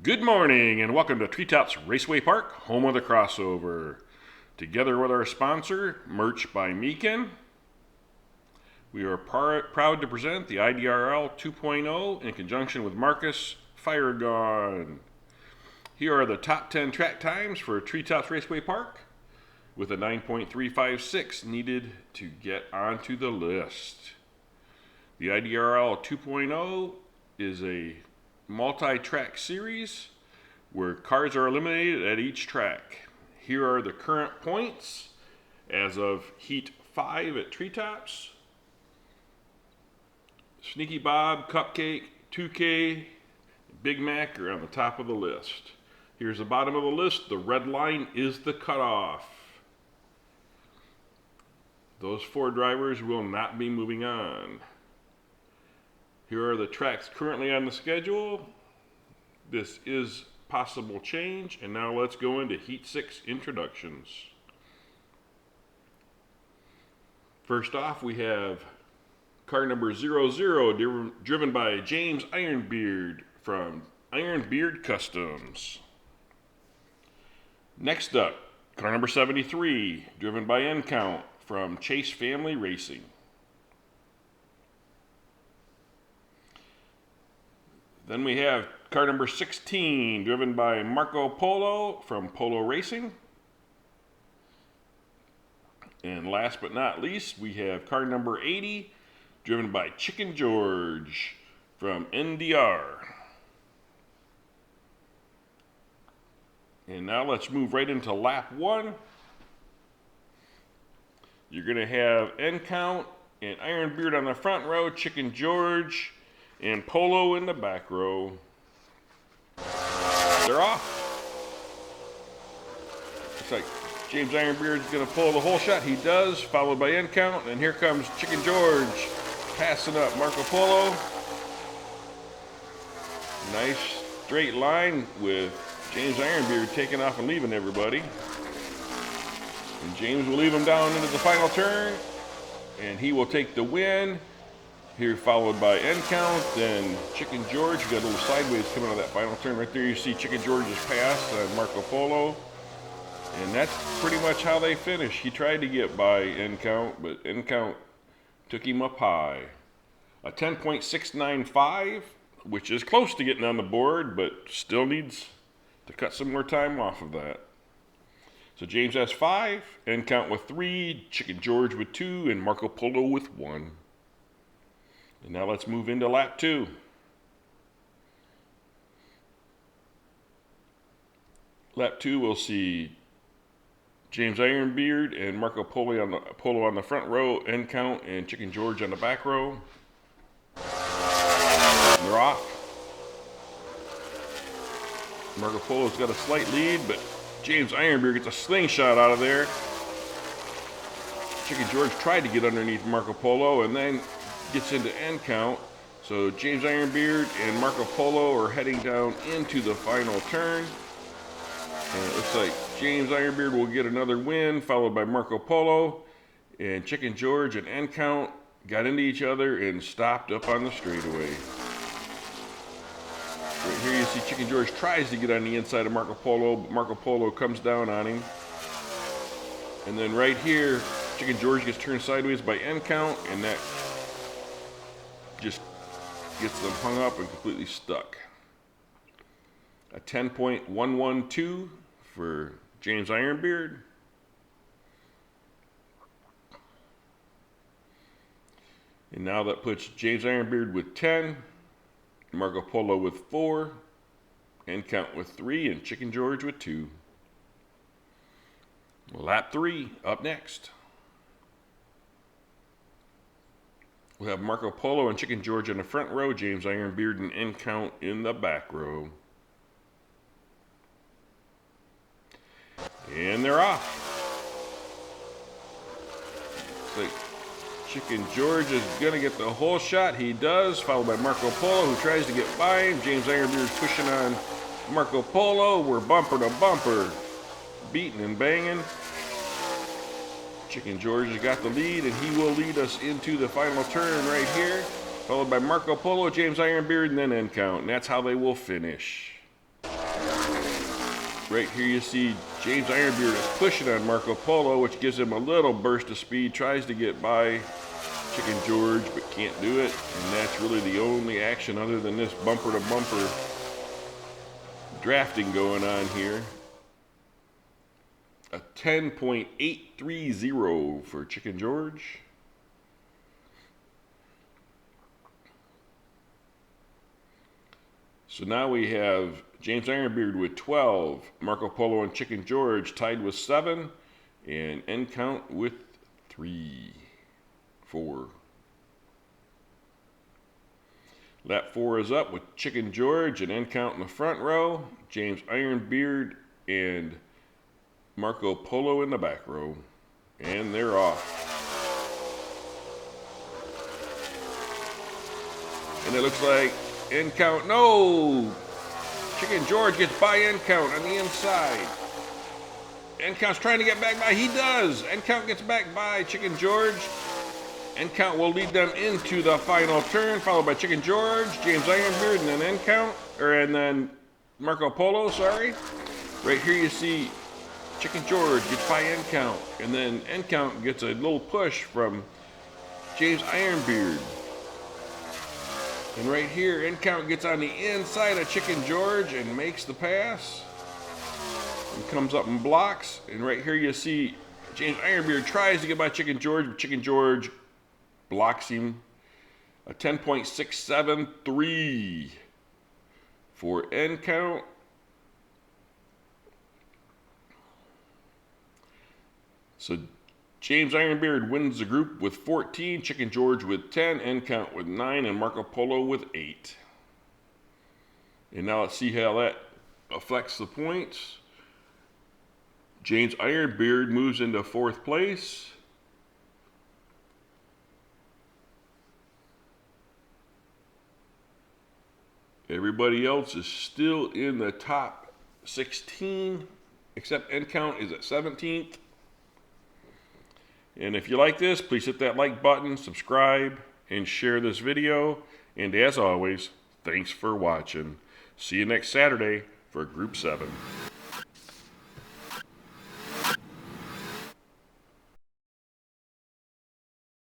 Good morning and welcome to Treetops Raceway Park, home of the crossover. Together with our sponsor, Merch by Meekin, we are proud to present the IDRL 2.0 in conjunction with marcus.firegone. Here are the top 10 track times for Treetops Raceway Park, with a 9.356 needed to get onto the list. The IDRL 2.0 is a multi-track series where cars are eliminated at each track. Here are the current points as of Heat 5 at Treetops. Sneaky Bob, Cupcake, 2K, Big Mac are on the top of the list. Here's the bottom of the list. The red line is the cutoff. Those four drivers will not be moving on. Here are the tracks currently on the schedule. This is possible change, and now let's go into Heat 6 introductions. First off, we have car number 00, driven by James Ironbeard from Ironbeard Customs. Next up, car number 73, driven by N-Count from Chase Family Racing. Then we have car number 16, driven by Marco Polo from Polo Racing. And last but not least, we have car number 80, driven by Chicken George from NDR. And now let's move right into lap 1. You're going to have N-Count and Ironbeard on the front row, Chicken George and Polo in the back row. They're off. Looks like James Ironbeard's going to pull the whole shot. He does, followed by N-Count. And here comes Chicken George passing up Marco Polo. Nice straight line with James Ironbeard taking off and leaving everybody. And James will leave him down into the final turn. And he will take the win. Here followed by N-Count, then Chicken George. You got a little sideways coming out of that final turn. Right there you see Chicken George's pass on Marco Polo. And that's pretty much how they finish. He tried to get by N-Count, but N-Count took him up high. A 10.695, which is close to getting on the board, but still needs to cut some more time off of that. So James has 5, N-Count with 3, Chicken George with 2, and Marco Polo with 1. And now let's move into lap 2. Lap 2, we'll see James Ironbeard and Marco Polo on the front row, N-Count and Chicken George on the back row. And they're off. Marco Polo's got a slight lead, but James Ironbeard gets a slingshot out of there. Chicken George tried to get underneath Marco Polo and then gets into N-Count. So James Ironbeard and Marco Polo are heading down into the final turn. And it looks like James Ironbeard will get another win, followed by Marco Polo. And Chicken George and N-Count got into each other and stopped up on the straightaway. Right here you see Chicken George tries to get on the inside of Marco Polo, but Marco Polo comes down on him. And then right here, Chicken George gets turned sideways by N-Count, and that just gets them hung up and completely stuck. A 10.112 for James Ironbeard. And now that puts James Ironbeard with 10, Marco Polo with 4, N-Count with 3, and Chicken George with 2. Lap 3 up next. We'll have Marco Polo and Chicken George in the front row, James Ironbeard and N-Count in the back row. And they're off. Looks like Chicken George is going to get the whole shot. He does, followed by Marco Polo, who tries to get by him. James Ironbeard is pushing on Marco Polo. We're bumper to bumper, beating and banging. Chicken George has got the lead, and he will lead us into the final turn right here, followed by Marco Polo, James Ironbeard, and then N-Count. And that's how they will finish. Right here you see James Ironbeard is pushing on Marco Polo, which gives him a little burst of speed. Tries to get by Chicken George, but can't do it. And that's really the only action other than this bumper to bumper drafting going on here. A 10.830 for Chicken George. So now we have James Ironbeard with 12, Marco Polo and Chicken George tied with 7, and end count with 3, 4. Lap 4 is up with Chicken George and end count in the front row, James Ironbeard and Marco Polo in the back row, and they're off. And it looks like end count, no! Chicken George gets by end count on the inside. End count's trying to get back by, he does! End count gets back by Chicken George. End count will lead them into the final turn, followed by Chicken George, James Ironbeard, and then end count, and then Marco Polo, sorry. Right here you see Chicken George gets by end count, and then end count gets a little push from James Ironbeard. And right here, end count gets on the inside of Chicken George and makes the pass. And comes up and blocks. And right here you see James Ironbeard tries to get by Chicken George, but Chicken George blocks him. A 10.673 for end count. So James Ironbeard wins the group with 14, Chicken George with 10, end count with 9, and Marco Polo with 8. And now let's see how that affects the points. James Ironbeard moves into 4th place. Everybody else is still in the top 16, except end count is at 17th. And if you like this, please hit that like button, subscribe, and share this video. And as always, thanks for watching. See you next Saturday for Group 7.